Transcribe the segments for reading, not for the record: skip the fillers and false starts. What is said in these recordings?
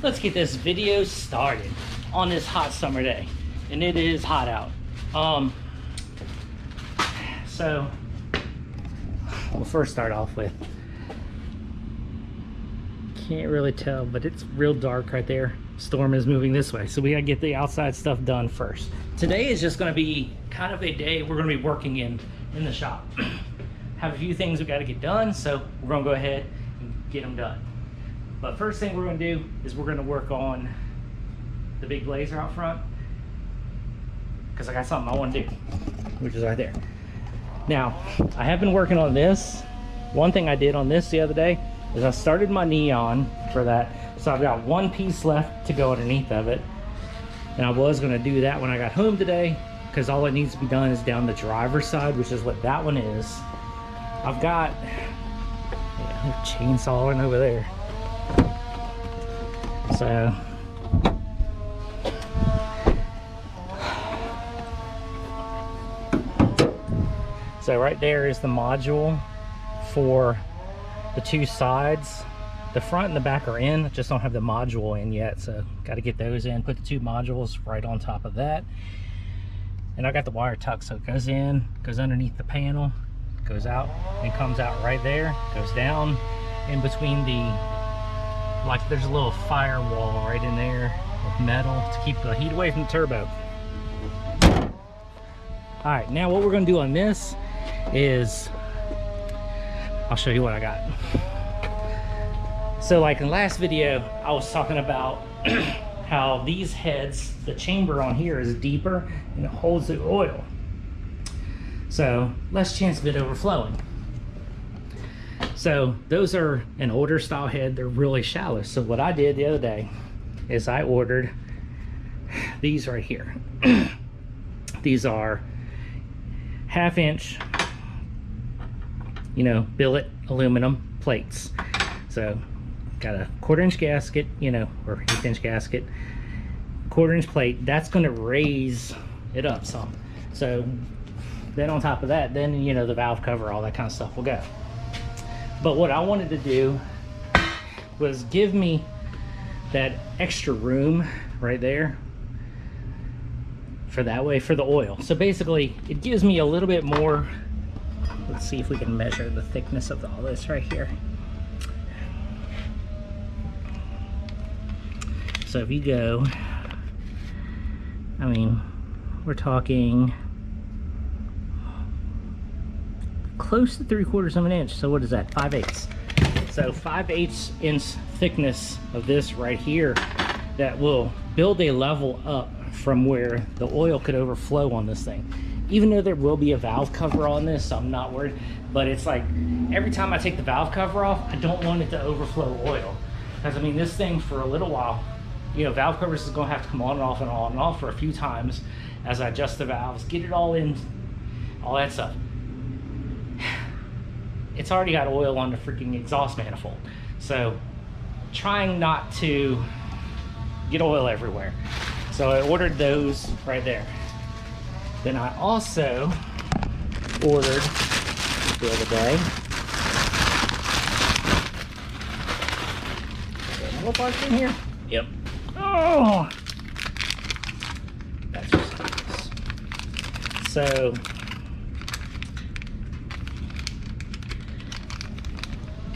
let's get this video started on this hot summer day. And it is hot out. So we'll first start off with, can't really tell, but it's real dark right there. Storm is moving this way, so we gotta get the outside stuff done first. Today is just gonna be kind of a day we're gonna be working in the shop. Have a few things we gotta get done, so we're gonna go ahead and get them done. But first thing we're gonna do is we're gonna work on the big blazer out front, because I got something I want to do, which is right there. Now, I have been working on this. One thing I did on this the other day is I started my neon for that. So I've got one piece left to go underneath of it. And I was going to do that when I got home today, because all that needs to be done is down the driver's side, which is what that one is. I've got chainsawing over there. So right there is the module for the two sides. The front and the back are in, just don't have the module in yet, so got to get those in, put the two modules right on top of that. And I got the wire tucked, so it goes in, goes underneath the panel, goes out, and comes out right there, goes down in between the, like there's a little firewall right in there with metal to keep the heat away from the turbo. All right, now what we're going to do on this is, I'll show you what I got. So like in the last video, I was talking about how these heads, the chamber on here is deeper and it holds the oil. So less chance of it overflowing. So those are an older style head, they're really shallow. So what I did the other day is I ordered these right here. These are 1/2 inch, you know, billet aluminum plates. So got a 1/4 inch gasket, you know, or 1/8 inch gasket, 1/4 inch plate. That's going to raise it up some. So then on top of that, then, you know, the valve cover, all that kind of stuff will go. But what I wanted to do was give me that extra room right there for that way for the oil. So basically it gives me a little bit more. Let's see if we can measure the thickness of all this right here. So if you go, I mean, we're talking close to 3/4 of an inch. So what is that? 5/8. So 5/8 inch thickness of this right here that will build a level up from where the oil could overflow on this thing. Even though there will be a valve cover on this, so I'm not worried. But it's like every time I take the valve cover off, I don't want it to overflow oil. Because I mean, this thing for a little while, you know, valve covers is going to have to come on and off and on and off for a few times as I adjust the valves, get it all in, all that stuff. It's already got oil on the freaking exhaust manifold. So trying not to get oil everywhere. So I ordered those right there. Then I also ordered the other day metal parts in here. Yep. Oh, that's just nice. So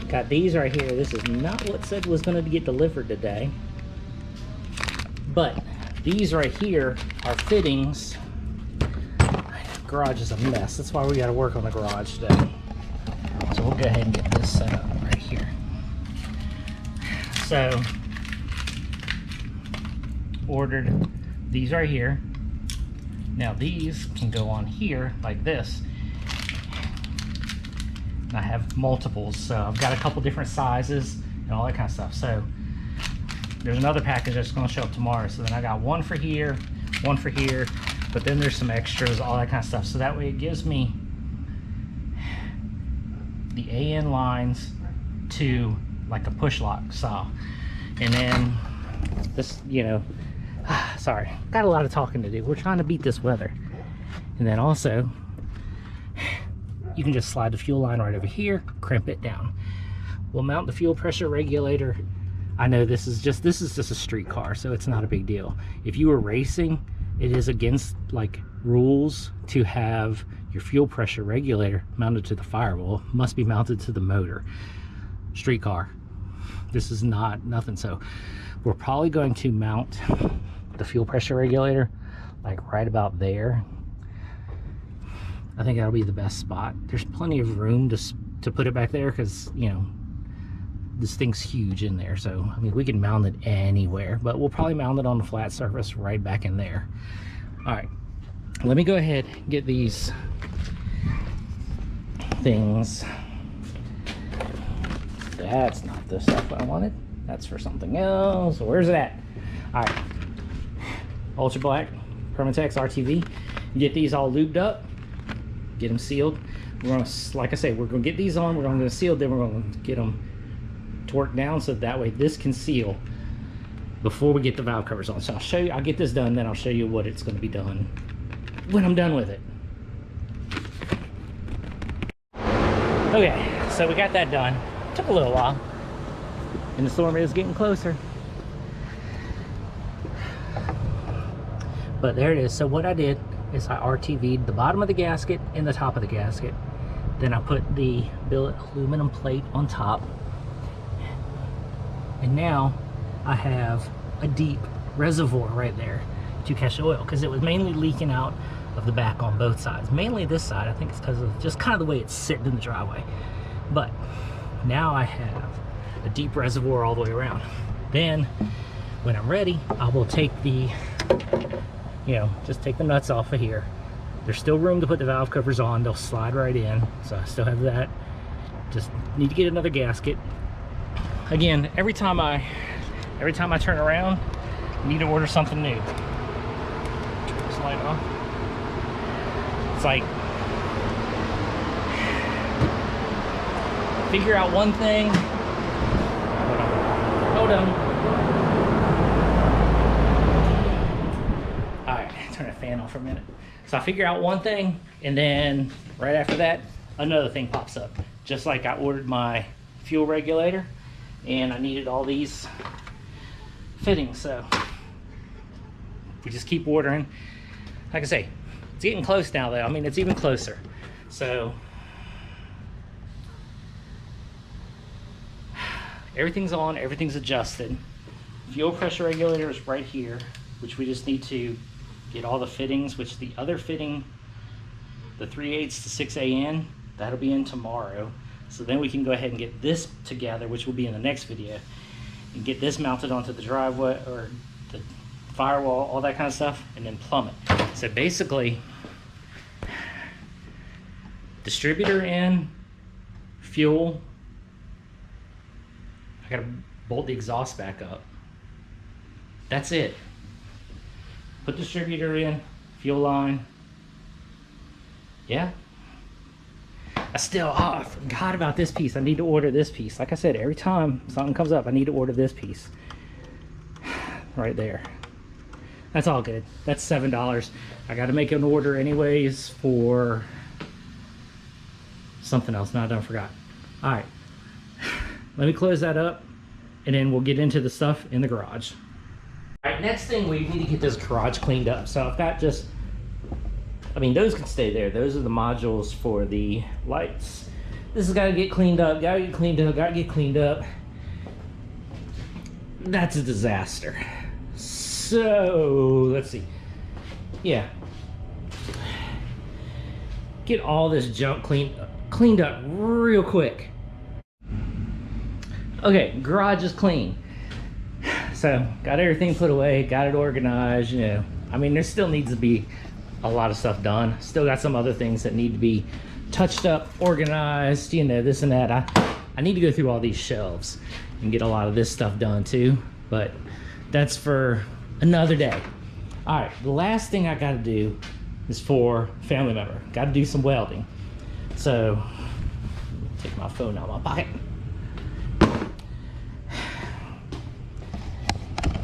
got these right here. This is not what said was going to get delivered today, but these right here are fittings. Garage is a mess. That's why we got to work on the garage today. So we'll go ahead and get this set up right here. So ordered these right here. Now these can go on here like this. And I have multiples, so I've got a couple different sizes and all that kind of stuff. So there's another package that's going to show up tomorrow. So then I got one for here, but then there's some extras, all that kind of stuff. So that way it gives me the AN lines to like a push lock saw. And then this, you know, sorry, got a lot of talking to do. We're trying to beat this weather. And then also, you can just slide the fuel line right over here, crimp it down. We'll mount the fuel pressure regulator I know this is just a street car, so it's not a big deal. If you were racing, it is against like rules to have your fuel pressure regulator mounted to the firewall. It must be mounted to the motor. Street car. This is nothing. So we're probably going to mount the fuel pressure regulator like right about there. I think that'll be the best spot. There's plenty of room to put it back there because, you know, this thing's huge in there. So I mean, we can mount it anywhere, but we'll probably mount it on the flat surface right back in there. All right, let me go ahead and get these things. That's not the stuff I wanted. That's for something else. Where's it at? All right, Ultra Black Permatex RTV. You get these all lubed up, get them sealed. We're gonna, like I say, we're gonna get these on, we're gonna seal, then we're gonna get them torqued down so that way this can seal before we get the valve covers on. So I'll show you, I'll get this done, then I'll show you what it's gonna be done when I'm done with it. Okay, so we got that done. Took a little while, and the storm is getting closer. But there it is. So what I did is I RTV'd the bottom of the gasket and the top of the gasket. Then I put the billet aluminum plate on top. And now I have a deep reservoir right there to catch the oil, because it was mainly leaking out of the back on both sides. Mainly this side, I think it's because of just kind of the way it's sitting in the driveway. But now I have a deep reservoir all the way around. Then when I'm ready, I will take the, you know, just take the nuts off of here. There's still room to put the valve covers on. They'll slide right in. So I still have that. Just need to get another gasket. Again, every time I turn around, I need to order something new. Turn this light off. It's like, figure out one thing. Hold on. All right, turn the fan off for a minute. So I figure out one thing, and then right after that, another thing pops up. Just like I ordered my fuel regulator, and I needed all these fittings. So we just keep ordering. Like I say, it's getting close now though. I mean, it's even closer. So everything's on, everything's adjusted. Fuel pressure regulator is right here, which we just need to get all the fittings, which the other fitting, the 3/8 to 6AN, that'll be in tomorrow. So then we can go ahead and get this together, which will be in the next video, and get this mounted onto the driveway or the firewall, all that kind of stuff, and then plumb it. So basically, distributor in, fuel. I gotta bolt the exhaust back up. That's it. Put distributor in, fuel line. Yeah. I forgot about this piece. I need to order this piece. Like I said, every time something comes up, I need to order this piece. Right there. That's all good. That's $7. I got to make an order anyways for something else. No, I don't forgot. All right. Let me close that up, and then we'll get into the stuff in the garage. All right, next thing, we need to get this garage cleaned up. So I've got just, I mean, those can stay there. Those are the modules for the lights. This has got to get cleaned up, got to get cleaned up, got to get cleaned up. That's a disaster. So, let's see. Yeah. Get all this junk cleaned up real quick. Okay, garage is clean. So, got everything put away, got it organized, you know. I mean, there still needs to be a lot of stuff done. Still got some other things that need to be touched up, organized, you know, this and that. I need to go through all these shelves and get a lot of this stuff done too, but that's for another day. All right, the last thing I got to do is for family member. Got to do some welding. So, take my phone out of my pocket.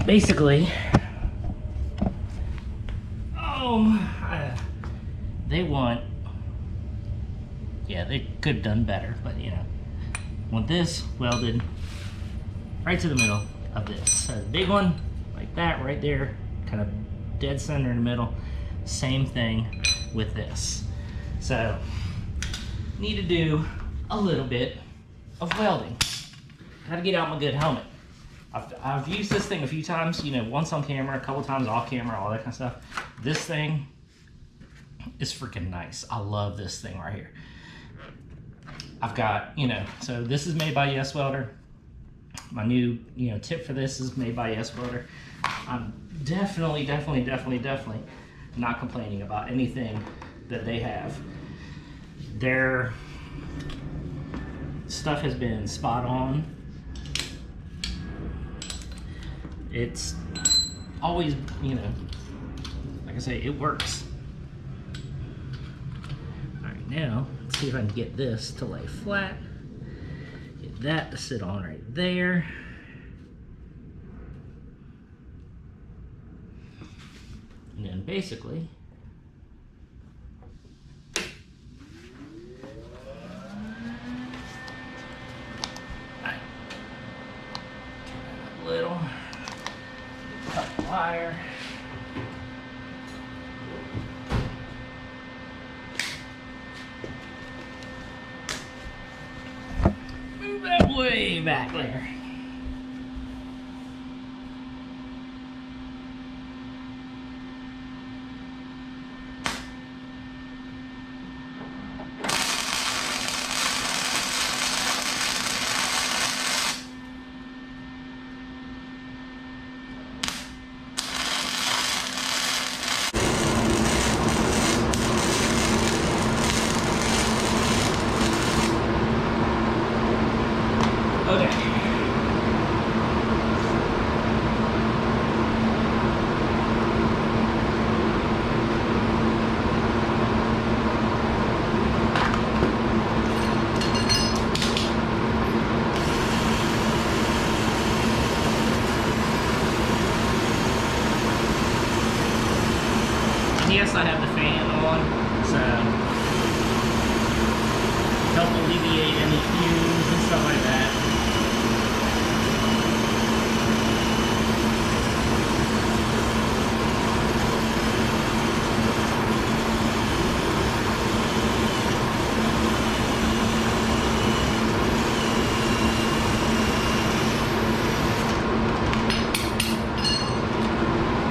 Basically, they want, yeah, they could have done better, but you know, want this welded right to the middle, of this. So the big one, like that right there, kind of dead center in the middle. Same thing with this. So, need to do a little bit of welding. Gotta get out my good helmet. I've used this thing a few times, you know, once on camera, a couple times off camera, all that kind of stuff. This thing is freaking nice. I love this thing right here. I've got, you know, so this is made by Yes Welder. My new, you know, tip for this is made by Yes Welder. I'm definitely not complaining about anything that they have. Their stuff has been spot on. It's always, you know, like I say, it works. All right, now let's see if I can get this to lay flat. Get that to sit on right there. And then basically, a little, cut the wire. Move that way back there. Yes, I have the fan on, so help alleviate any fumes and stuff like that.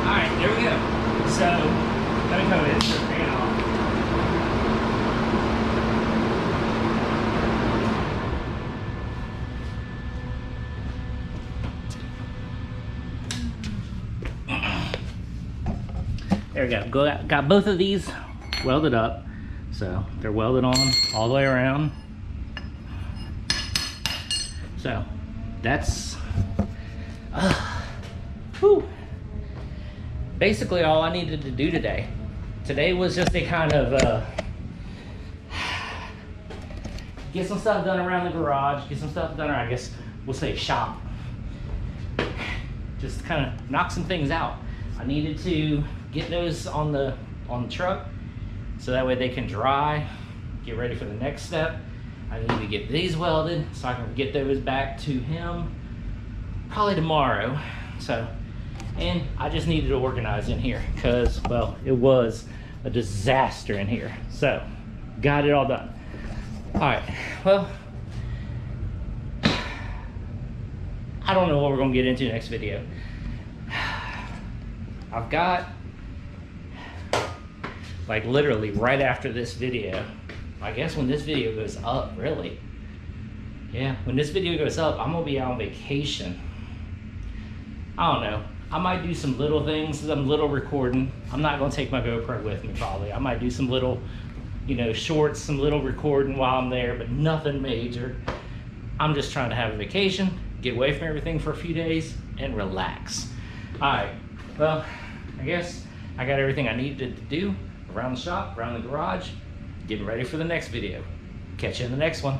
All right, there we go. So. Let me go ahead and turn the fan off. There we go. Got both of these welded up. So they're welded on all the way around. So that's basically all I needed to do today. Today was just a kind of get some stuff done around the garage, get some stuff done around, I guess we'll say shop. Just kind of knock some things out. I needed to get those on the truck so that way they can dry, get ready for the next step. I need to get these welded so I can get those back to him probably tomorrow. So, and I just needed to organize in here because, well, it was a disaster in here. So, got it all done. All right, well, I don't know what we're gonna get into next video. I've got, like literally right after this video, I guess when this video goes up, really. Yeah, when this video goes up, I'm gonna be out on vacation. I don't know. I might do some little things, some little recording. I'm not gonna take my GoPro with me probably. I might do some little, you know, shorts, some little recording while I'm there, but nothing major. I'm just trying to have a vacation, get away from everything for a few days, and relax. All right, well, I guess I got everything I needed to do around the shop, around the garage, getting ready for the next video. Catch you in the next one.